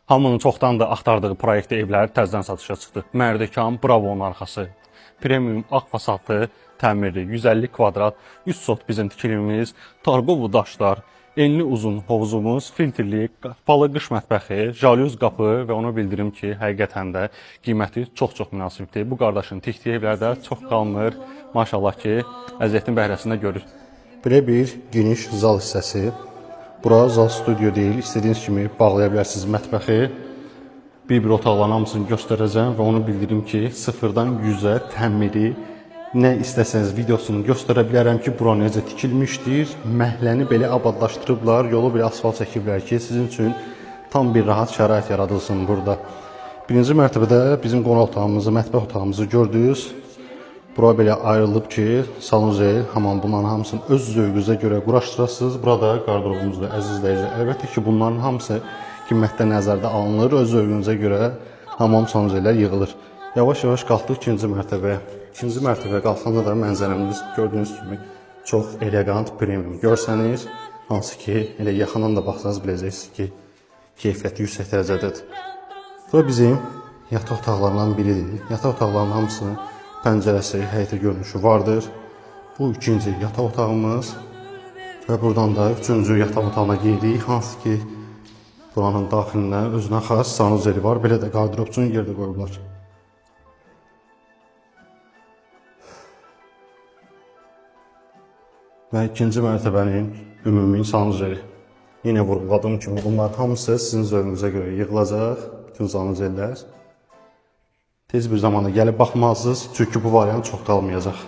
Hamının çoxdan da axtardığı proyektdə evləri təzədən satışa çıxdı. Mərdəkan, Bravo'nun arxası. Premium ağ fasadlı, təmirli, 150 kvadrat, 3 sot bizim tikilimiz, Targovu daşlar, enli uzun hovuzumuz, filtrli, balı qış mətbəxi, jalyuz qapı və onu bildirim ki, həqiqətən də qiyməti çox-çox münasibdir. Bu qardaşın tikdiyi evlərdə çox qalmır. Maşallah ki, əziyyətin bəhrəsində görür. Belə bir geniş zal hissəsi. Bura zal studio deyil, istədiyiniz kimi bağlaya bilərsiniz mətbəxi. Bir otaqların hamısını göstərəcəm və onu bildirim ki, 0-dan 100-ə təmiri, nə istəsəniz videosunu göstərə bilərəm ki, bura necə tikilmişdir. Məhləni belə abadlaşdırıblar, yolu belə asfalt çəkiblər ki, sizin üçün tam bir rahat şərait yaradılsın burada. Birinci mərtəbədə bizim qonaq otağımızı, mətbəx otağımızı gördünüz. Bura belə ayrılıb ki, sanuzel, hamam bunların hamısını öz zövqünüzə görə quraşdırasınız. Burada qardırobumuzdur, əziz izləyicilər. Əlbəttə ki, bunların hamısı qiymətdə nəzərdə alınır. Öz zövqünüzə görə hamam sanuzellər yığılır. Yavaş-yavaş qalxdıq ikinci mərtəbəyə. İkinci mərtəbəyə qalxanda da mənzərəmiz gördüyünüz kimi çox elegant, premium görsənir. Hansı ki, elə yaxından da baxsanız biləcəksiniz ki, keyfiyyəti yüksək dərəcədədir. Bura bizim yataq otaqlarından biridir. Yataq otaqlarının hamısını pəncərəsi, həyətə görünüşü vardır. Bu ikinci yataq otağımız və buradan da üçüncü yataq otağına giririk. Hansı ki, buranın daxilində özünə xas sanuzeli var. Belə də qardırob üçün yerdə qoyublar. Və ikinci mərtəbənin ümumi sanuzeli. Yenə vurğuladığım kimi bunlar hamısı sizin zövqünüzə görə yığılacaq. Bütün sanuzellər. Tez bir zamanda gəlib baxmalısınız, çünki bu variant çox qalmayacaq.